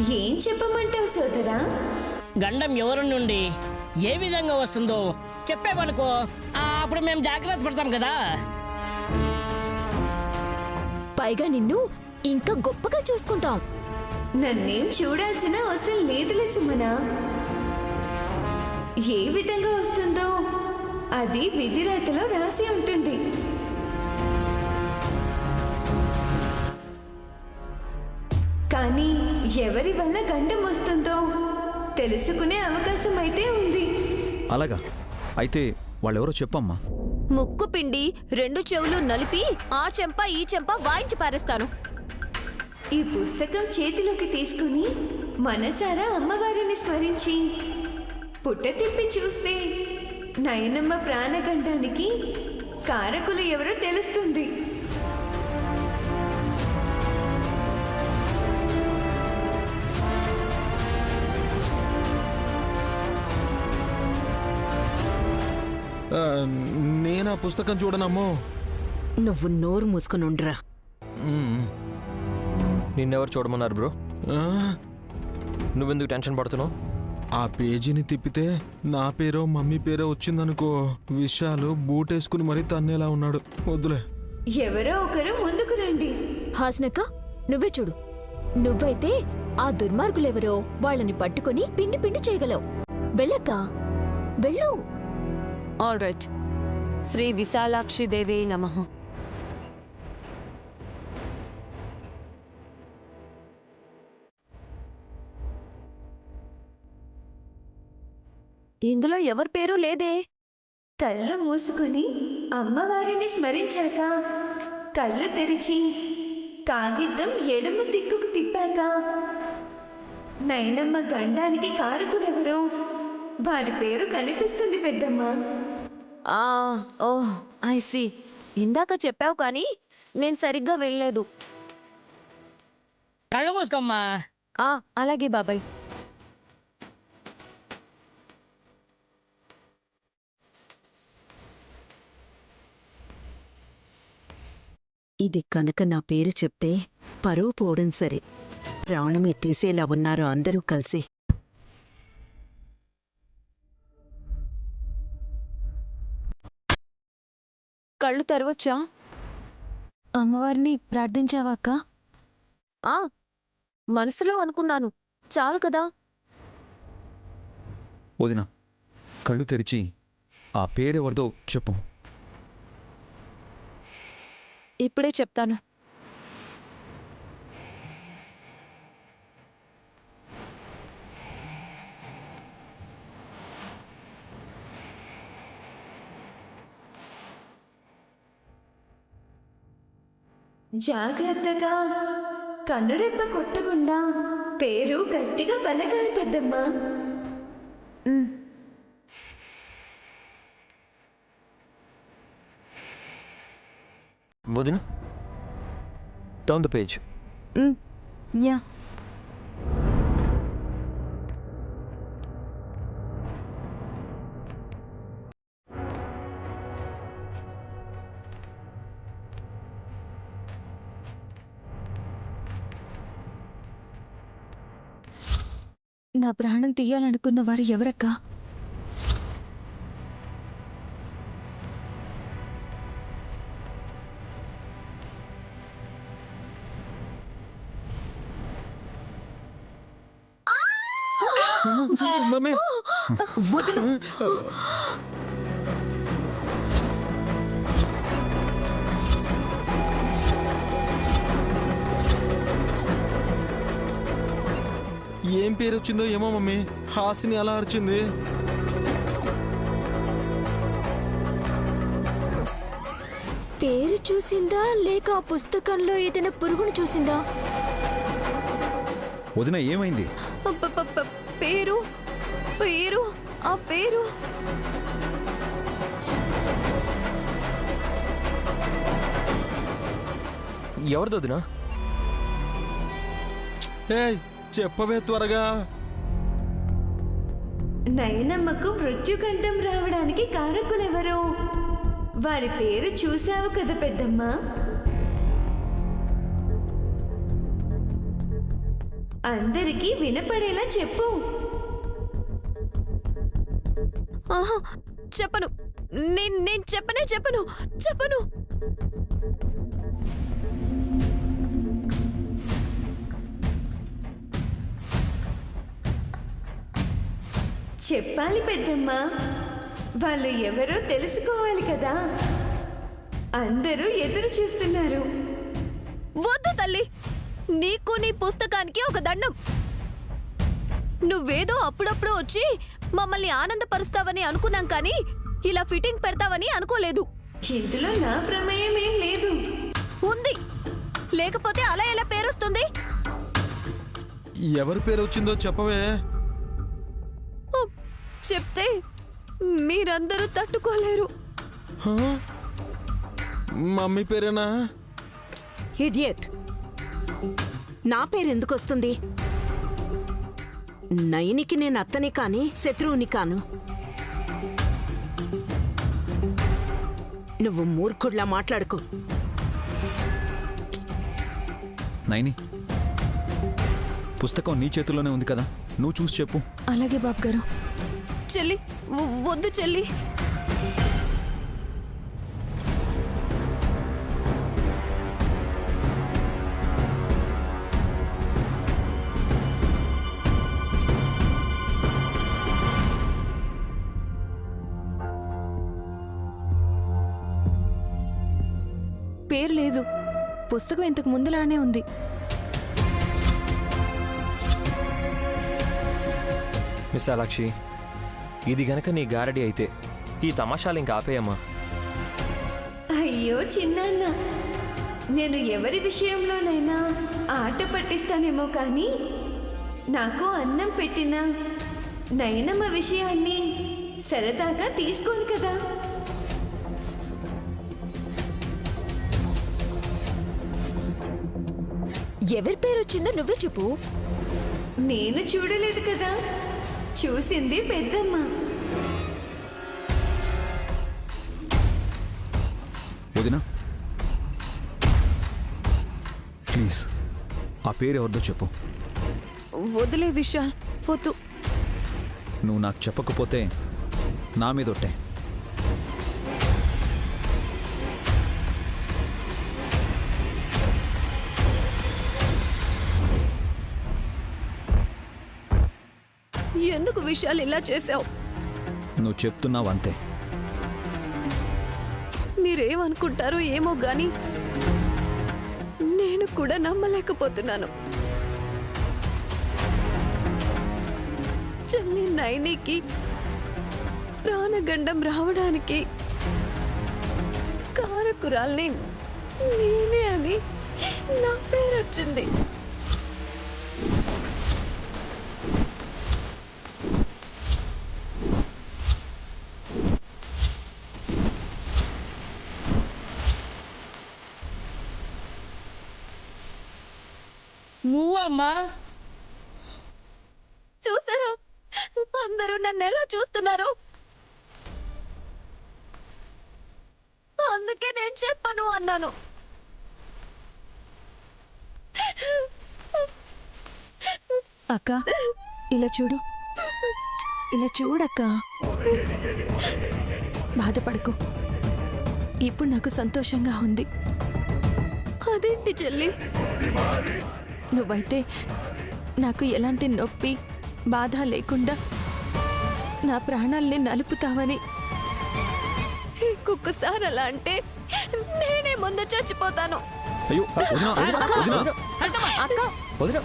ఏం చెప్పమంటావు సోదరా? గండం ఎవరి నుండి ఏ విధంగా వస్తుందో చెప్పేవనుకో, అప్పుడు మేము జాగ్రత్త పడతాం కదా. పైగా నిన్ను ఇంకా గొప్పగా చూసుకుంటాం. నన్నేం చూడాల్సిన అవసరం లేదులే సుమనా. ఏ విధంగా వస్తుందో అది విధిరాతలో రాసి ఉంటుంది. కానీ ఎవరి వల్ల గండం వస్తుందో తెలుసుకునే అవకాశం అయితే ఉంది. అలాగా? అయితే వాళ్ళెవరో చెప్పమ్మా. ముక్కు పిండి 2 చెవులు నలిపి ఆ చెంప ఈ చెంప వాయించి పారేస్తాను. ఈ పుస్తకం చేతిలోకి తీసుకుని మనసారా అమ్మవారిని స్మరించి పుట్ట తిప్పి చూస్తే నయనమ్మ ప్రాణగండానికి కారకులు ఎవరో తెలుస్తుంది. నేనా పుస్తకం చూడనమ్మో. నువ్వు నోరు మూసుకుని ఉండరా. నిన్నెవరు చూడమన్నారు బ్రో? నువ్వెందుకు టెన్షన్ పడుతున్నావు? ఆ పేజీని తిప్పితే నా పేరో మమ్మీ పేరో వచ్చిందనుకో, విషయాలు బూటేసుకుని మరీ తన్నేలా ఉన్నాడు. వద్దులే. ఎవరో ఒకరు ముందుకు రండి. హాస్నక్క, నువ్వే చూడు. నువ్వైతే ఆ దుర్మార్గులెవరో వాళ్ళని పట్టుకొని పిండి పిండి చేయగలవు. వెళ్ళక్క, వెళ్ళు. All right. శ్రీ విశాలాక్షి దేవి నమః. ఇందులో ఎవరి పేరు లేదే. కళ్ళు మూసుకుని అమ్మవారిని స్మరించాక, కళ్ళు తెరిచి కాగితం ఎడమ దిక్కుకు తిప్పాక నయనమ్మ గండానికి కారకులెవరో వారి పేరు కనిపిస్తుంది పెద్దమ్మ. ఓహ్, ఐ సీ. ఇందాక చెప్పావు కానీ నేను సరిగ్గా వెళ్ళలేదు. కళ్ళు మూసుకోమ్మా. అలాగే బాబాయ్. ఇది కనుక నా పేరు చెప్తే పరువు పోవడం సరే, ప్రాణం ఎత్తేసేలా ఉన్నారు అందరూ కలిసి. కళ్ళు తెరవచ్చా? అమ్మవారిని ప్రార్థించావాక? మనసులో అనుకున్నాను, చాలు కదా. వదినా, కళ్ళు తెరిచి ఆ పేరెవరిదో చెప్పు. ఇప్పుడే చెప్తాను. జాగ్రత్తగా కన్నురెప్ప కొట్టకుండా పేరు గట్టిగా పలకాలి పెద్దమ్మ. వదిన, టర్న్ ద పేజ్. యా. నా ప్రాణం తీయాలనుకున్న వారు ఎవరక్కా? మమ్మీ, ఏం పేరు వచ్చిందో ఏమో మమ్మీ. హాసిని అలా అరిచింది. పేరు చూసిందా లేక ఆ పుస్తకంలో ఏదైనా పురుగును చూసిందా? వదిన, ఏమైంది? పేరు పేరు ఆ పేరు ఎవరిది వదినా? ఏయ్, చెప్పవే త్వరగా. నయనమ్మకు మృత్యుకంఠం రావడానికి కారకులెవరో వారి పేరు చూశావు కదా పెద్దమ్మ. అందరికీ వినపడేలా చెప్పు. ఆహా, చెప్పను. నేను చెప్పను. చెప్పాలి పెద్దమ్మ. వాళ్ళు ఎవరో తెలుసుకోవాలి కదా. అందరూ ఎదురు చూస్తున్నారు. వద్దు తల్లి, నీకు నీ పుస్తకానికి ఒక దండం. నువ్వేదో అప్పుడప్పుడు వచ్చి మమ్మల్ని ఆనందపరుస్తావని అనుకున్నాం, కానీ ఇలా ఫిట్టింగ్ పెడతావని అనుకోలేదు. ఇందులో నా ప్రమేయం ఏం లేదు. ఉంది, లేకపోతే అలా ఎలా పేరొస్తుంది? ఎవరి పేరు వచ్చిందో చెప్పవే. చెప్తే మీరందరూ తట్టుకోలేరు. హా? మమ్మీ పేరేనా? ఇడియట్, నా పేరెందుకు వస్తుంది? నయనికి నేను అత్తని కాని శత్రువుని కాను. నువ్వు మూర్ఖుడ్లా మాట్లాడుకో. నైని, పుస్తకం నీ చేతుల్లోనే ఉంది కదా, నువ్వు చూసి చెప్పు. అలాగే బాబు గారు. చెల్లి, వద్దు చెల్లి. పేరు లేదు, పుస్తకం ఇంతకు ముందులానే ఉంది. విశాలాక్షి, ఇది గనక నీ గారడి అయితే ఈ తమాషాలు ఇంకా ఆపేయమ్మా. అయ్యో చిన్నాన్న, నేను ఎవరి విషయంలోనైనా ఆట పట్టిస్తానేమో కానీ నాకు అన్నం పెట్టిన నయనమ్మ విషయాన్ని సరదాగా తీసుకోను కదా. ఎవరి పేరు వచ్చిందో నువ్వే చెప్పు. నేను చూడలేదు కదా, చూసింది పెద్దమ్మ. వదినా, ప్లీజ్ ఆ పేరు ఎవరిదో చెప్పు. వదిలే విశాల్, వద్దు. నువ్వు నాకు చెప్పకపోతే నా మీద ఒట్టే. ఎందుకు విశాల్ ఇలా చేశావు? నువ్వు చెప్తున్నావు అంతే. మీరేమనుకుంటారో ఏమో గాని నేను కూడా నమ్మలేకపోతున్నాను. చెల్లి నైనికి ప్రాణగండం రావడానికి కారకురాల్ని నేనే అని నా పేరు వచ్చింది. నువ్వమ్మా? చూసారా అందరూ నన్ను ఎలా చూస్తున్నారు? అందుకే నేను చెప్పను అన్నాను. అక్క, ఇలా చూడు, ఇలా చూడక్క. బాధపడకు, ఇప్పుడు నాకు సంతోషంగా ఉంది. అదేంటి చెల్లి? నువ్వైతే నాకు ఎలాంటి నొప్పి బాధ లేకుండా నా ప్రాణాల్ని నలుపుతావని. ఇంకొకసారి అలా అంటే నేనే ముందు చచ్చిపోతాను. అయ్యో వదినా, వదినా. అక్క, వదినా.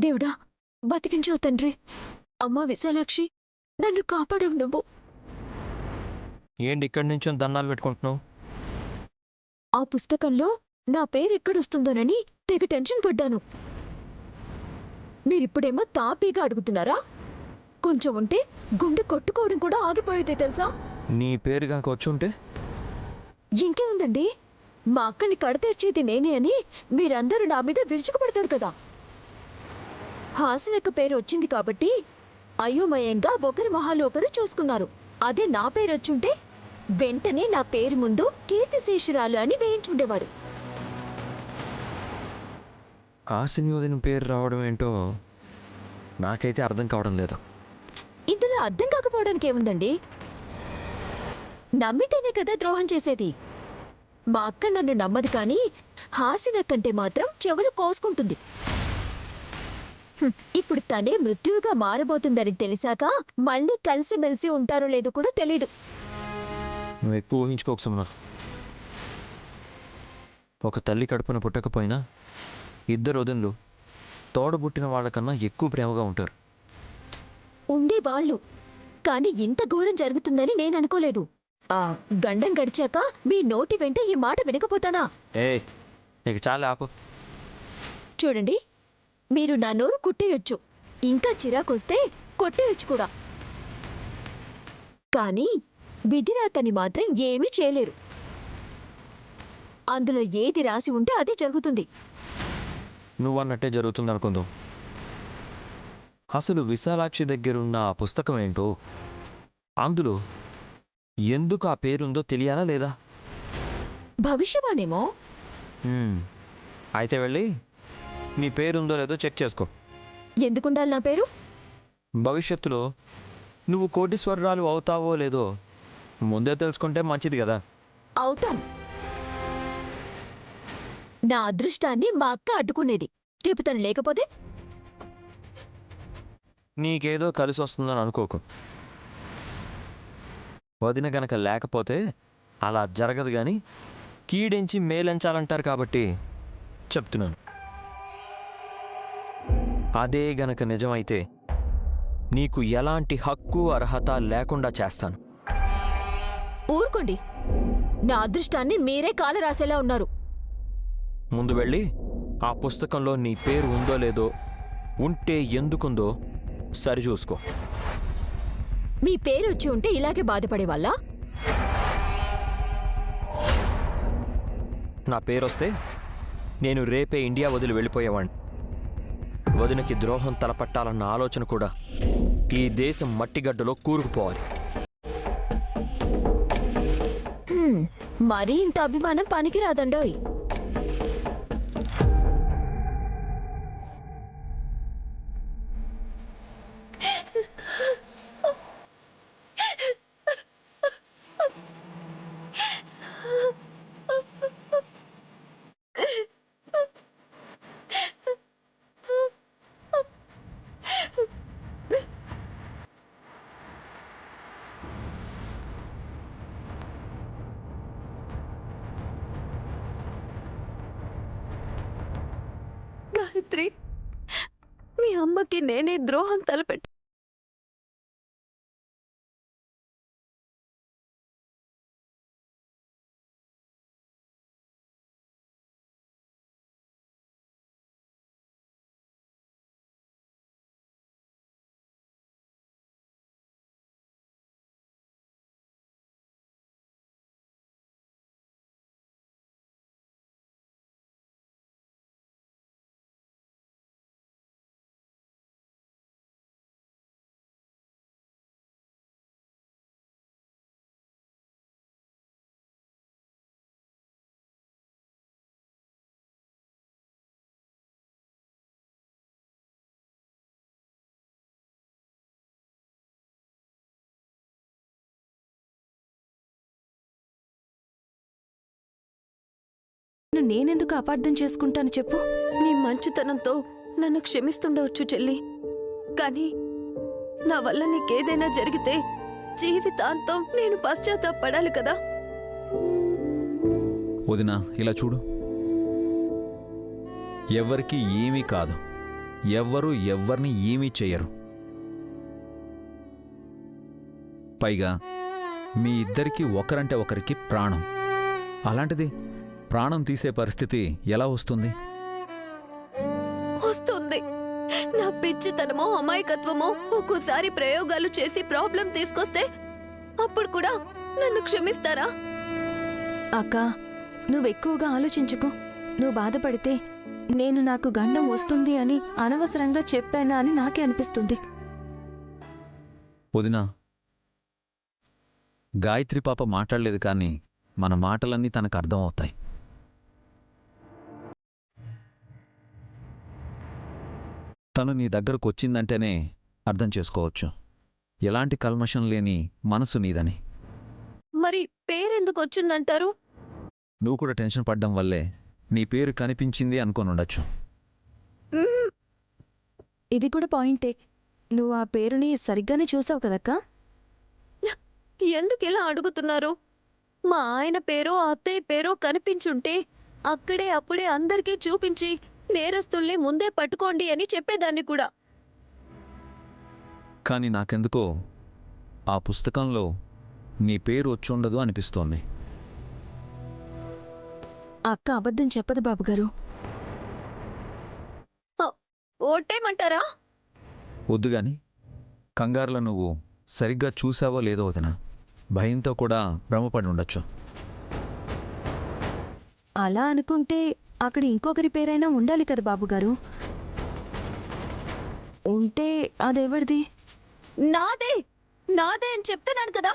దేవుడా, బతికించావు తండ్రి. అమ్మా విశాలాక్షి, నన్ను కాపాడవు నువ్వు. ఏంటి ఇక్కడి నుంచి దండాలు పెట్టుకుంటున్నావు? ఆ పుస్తకంలో నా పేరు ఎక్కడొస్తుందోనని తెగ టెన్షన్ పడ్డాను. మీరిప్పుడేమో తాపీగా అడుగుతున్నారా? కొంచెం ఉంటే గుండె కొట్టుకోవడం కూడా ఆగిపోయేదే తెలుసా? నీ పేరు కనుక వచ్చుంటే ఇంకే ఉందండి, మా అక్కని కడతీర్చేది నేనే అని మీరందరూ నా మీద విరుచుకుపడతారు కదా. హాసినక్క పేరు వచ్చింది కాబట్టి అయోమయంగా ఒకరి మొహాలు ఒకరు చూసుకున్నారు. అదే నా పేరు వచ్చుంటే వెంటనే నా పేరు ముందు కీర్తిశేషురాలు అని వేయించుండేవారు. ఆశీర్వదిన పేరు రావడం ఏంటో నాకైతే అర్థం కావడం లేదు. ఇందులో అర్థం కాకపోవడానికి ఏముందండి? నమ్మితేనే కదా ద్రోహం చేసేది. మా అక్క నన్ను నమ్మదు కానీ హాసినక్కంటే మాత్రం చెవులు కోసుకుంటుంది. ఇప్పుడు తనే మృత్యువుగా మారబోతుందని తెలిసాక మళ్ళీ కలిసిమెలిసి ఉంటారో లేదో కూడా తెలీదు. నువ్వు ఎక్కువ ఊహించుకోకు సుమన. ఒక తల్లి కడుపున పుట్టకపోయినా ఇద్దరు వదినలు తోడబుట్టిన వాళ్ళకన్నా ఎక్కువ ప్రేమగా ఉంటారు. ఉండేవాళ్ళు, కానీ ఇంత ఘోరం జరుగుతుందని నేను అనుకోలేదు. ఆ గండం గడిచాక మీ నోటి వెంట ఈ మాట వినకపోతానా? నీకు చాలా ఆపు. చూడండి, మీరు నా నోరు కుట్టేయొచ్చు, ఇంకా చిరాకొస్తే కొట్టేయొచ్చు కూడా, కానీ విధిరాతని మాత్రం ఏమీ చేయలేరు. అందులో ఏది రాసి ఉంటే అది జరుగుతుంది. నువ్వన్నట్టే జరుగుతుంది అనుకుందాం. అసలు విశాలాక్షి దగ్గరున్న ఆ పుస్తకం ఏంటో, అందులో ఎందుకు ఆ పేరుందో తెలియాలా లేదా? భవిష్యవాణేమో. అయితే వెళ్ళి నీ పేరుందో లేదో చెక్ చేసుకో. ఎందుకుండాలి నా పేరు? భవిష్యత్తులో నువ్వు కోటీశ్వరరాలు అవుతావో లేదో ముందే తెలుసుకుంటే మంచిది కదా. అవుతాను. నా అదృష్టాన్ని మా అక్క అడ్డుకునేది. రేపు తను లేకపోతే నీకేదో కలిసి వస్తుందని అనుకోకు. వదిన గనక లేకపోతే అలా జరగదు కానీ కీడించి మేలెంచాలంటారు కాబట్టి చెప్తున్నాను. అదే గనక నిజమైతే నీకు ఎలాంటి హక్కు అర్హత లేకుండా చేస్తాను. ఊరుకోండి, నా అదృష్టాన్ని మీరే కాల రాసేలా ఉన్నారు. ముందు వెళ్ళి ఆ పుస్తకంలో నీ పేరు ఉందో లేదో, ఉంటే ఎందుకుందో సరిచూసుకో. మీ పేరు వచ్చి ఉంటే ఇలాగే బాధపడేవాళ్ళా? నా పేరొస్తే నేను రేపే ఇండియా వదిలి వెళ్ళిపోయేవాణ్ణి. వదినకి ద్రోహం తలపట్టాలన్న ఆలోచన కూడా ఈ దేశం మట్టిగడ్డలో కూరుకుపోవాలి. మరీ ఇంత అభిమానం పనికిరాదండోయ్. గాయత్రి, మీ అమ్మకి నేనే ద్రోహం తలపెట్టు. నేనెందుకు అపార్థం చేసుకుంటాను చెప్పు? నీ మంచితనంతో నన్ను క్షమిస్తుండవచ్చు చెల్లి, కానీ నా వల్ల నీకేదైనా జరిగితే జీవితాంతం నేను పశ్చాత్తాపడాలి కదా. వదినా, ఇలా చూడు, ఎవ్వరికి ఏమీ కాదు, ఎవ్వరూ ఎవ్వరిని ఏమీ చెయ్యరు. పైగా మీ ఇద్దరికీ ఒకరంటే ఒకరికి ప్రాణం. అలాంటిది ప్రాణం తీసే పరిస్థితి ఎలా వస్తుంది? వస్తుంది. నా పిచ్చితనమో అమాయకత్వమో ఒక్కోసారి ప్రయోగాలు చేసి ప్రాబ్లం తీసుకొస్తే అప్పుడు కూడా నన్ను క్షమిస్తారా? అక్క, నువ్వెక్కువగా ఆలోచించుకో. నువ్వు బాధపడితే నేను నాకు గండం వస్తుంది అని అనవసరంగా చెప్పానా అని నాకే అనిపిస్తుంది. వదినా, గాయత్రి పాప మాట్లాడలేదు కానీ మన మాటలన్నీ తనకు అర్థమవుతాయి. తను నీ దగ్గరకు వచ్చిందంటేనే అర్థం చేసుకోవచ్చు ఎలాంటి కల్మషం లేని మనసు నీదని. మరి పేరెందుకు వచ్చిందంటారు? నువ్వు కూడా టెన్షన్ పడ్డం వల్లే నీ పేరు కనిపించింది అనుకొని ఉండొచ్చు. ఇది కూడా పాయింటే. నువ్వు ఆ పేరుని సరిగ్గానే చూసావు కదక్కా? ఎందుకు ఇలా అడుగుతున్నారు? మా ఆయన పేరో అత్తయ్య పేరో కనిపించుంటే అక్కడే అప్పుడే అందరికీ చూపించి నేరస్తుల్ని ముందే పట్టుకోండి అని చెప్పేదాన్ని కూడా. కానీ నాకెందుకో ఆ పుస్తకంలో నీ పేరు వచ్చుండదు అనిపిస్తోంది. అక్క అబద్ధం చెప్పదు బాబుగారు. ఓటేమంటారా? వద్దుగాని కంగారులో నువ్వు సరిగ్గా చూసావో లేదో వదినా, భయంతో కూడా భ్రమపడి ఉండొచ్చు. అలా అనుకుంటే అక్కడ ఇంకొకరి పేరైనా ఉండాలి కదా బాబుగారు. ఉంటే అదెవరిది? నాదే నాదే అని చెప్తున్నాను కదా.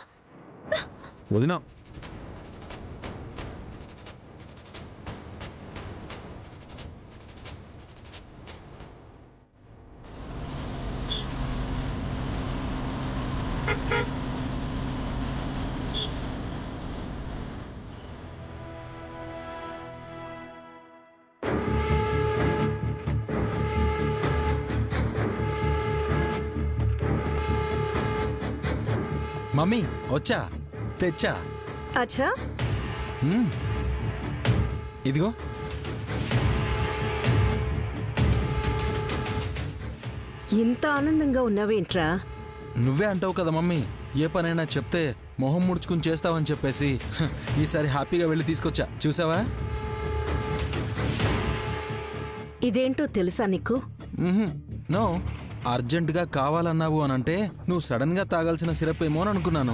వదినా, మమ్మీ వచ్చా, తెచ్చా. అచ్చా, మ్మ్. ఇదిగో. ఇంత ఆనందంగా ఉన్నావేంట్రా? నువ్వే అంటావు కదా మమ్మీ, ఏ పనైనా చెప్తే మొహం ముడుచుకుని చేస్తావని చెప్పేసి ఈసారి హ్యాపీగా వెళ్ళి తీసుకొచ్చా. చూసావా? ఇదేంటో తెలుసా నీకు? నో, అర్జెంటుగా కావాలన్నావు అనంటే నువ్వు సడన్గా తాగాల్సిన సిరప్ ఏమో అని అనుకున్నాను.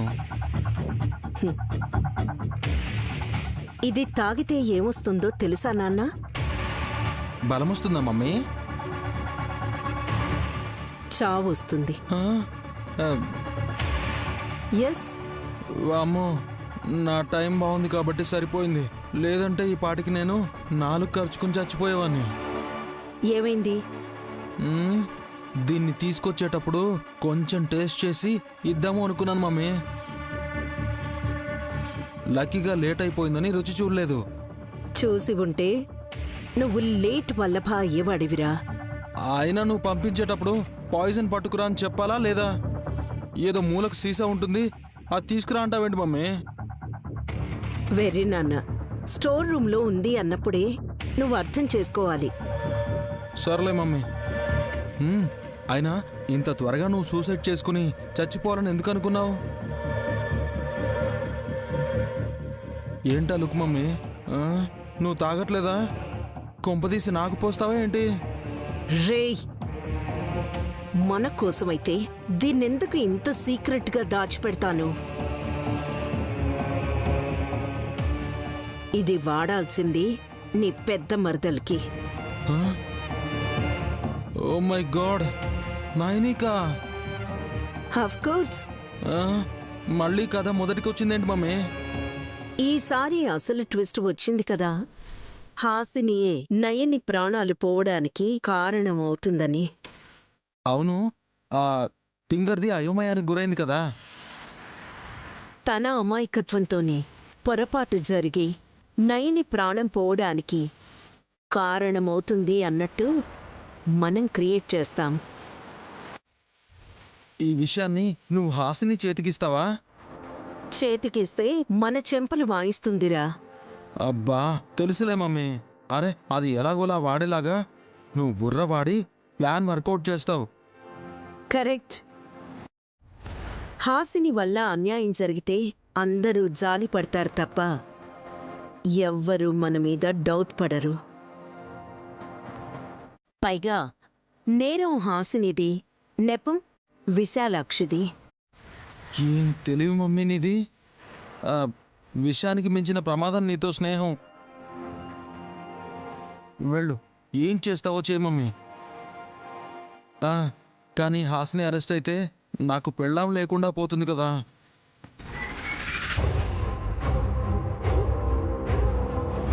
ఇది తాగితే ఏమొస్తుందో తెలుసా నాన్న? బలమొస్తుందా మమ్మీ? చావు వస్తుంది. ఎస్. అమ్మో, నా టైం బాగుంది కాబట్టి సరిపోయింది. లేదంటే ఈ పాటికి నేను 4 ఖర్చుకుని చచ్చిపోయేవాడిని. ఏమైంది? దీన్ని తీసుకొచ్చేటప్పుడు కొంచెం టేస్ట్ చేసి ఇద్దాము అనుకున్నాను మమ్మీ. లక్కీగా లేట్ అయిపోయిందని రుచి చూడలేదు. చూసి ఉంటే నువ్వు లేట్ వల్లభ అయ్యేవాడివిరా. అయినా నువ్వు పంపించేటప్పుడు పాయిజన్ పట్టుకురా అని చెప్పాలా లేదా? ఏదో మూలకు సీసా ఉంటుంది, అది తీసుకురా అంటావేంటి మమ్మీ? వెర్రి నాన్న, స్టోర్ రూమ్లో ఉంది అన్నప్పుడే నువ్వు అర్థం చేసుకోవాలి. సర్లే మమ్మీ. అయినా ఇంత త్వరగా నువ్వు సూసైడ్ చేసుకుని చచ్చిపోవాలని ఎందుకు అనుకున్నావు? ఏంటా లుక్ మమ్మీ? నువ్వు తాగట్లేదా? కొంపదీసి నాకు పోస్తావా ఏంటి? రేయ్, మన కోసమైతే దీన్నెందుకు ఇంత సీక్రెట్గా దాచిపెడతాను? ఇది వాడాల్సింది నీ పెద్ద మరదలకి. Oh my God, Nainika! Of course. మళ్ళీ కథ మొదటికి వచ్చిందేంటి మమ్మీ? ఈసారి అసలు ట్విస్ట్ వచ్చింది కదా. హాసినియే నయని ప్రాణాలు పోవడానికి కారణమవుతుందని. అవును, ఆ తింగర్ది అయోమయానికి గురైంది కదా. తన అమాయకత్వంతోనే పొరపాటు జరిగి నయని ప్రాణం పోవడానికి కారణమవుతుంది అన్నట్టు మనం క్రియేట్ చేస్తాం. ఈ విషయాన్ని నువ్వు హాసిని చేతికిస్తావా? చేతికిస్తే మన చెంపలు వాయిస్తుందిరా. అబ్బా, తెలుసులే మమ్మీ. అరే, అది ఎలాగోలా వాడేలాగా నువ్వు బుర్ర వాడి ప్లాన్ వర్కౌట్ చేస్తావు. కరెక్ట్. హాసిని వల్ల అన్యాయం జరిగితే అందరూ జాలి పడతారు తప్ప ఎవ్వరూ మన మీద డౌట్ పడరు. పైగా నేరం హాసినిది, నెపం విశాలాక్షిది. ఏం తెలివి మమ్మీ నీది. విషయానికి మించిన ప్రమాదం నీతో స్నేహం. వెళ్ళు, ఏం చేస్తావో చేయి మమ్మీ. కానీ హాసిని అరెస్ట్ అయితే నాకు పెళ్ళాం లేకుండా పోతుంది కదా.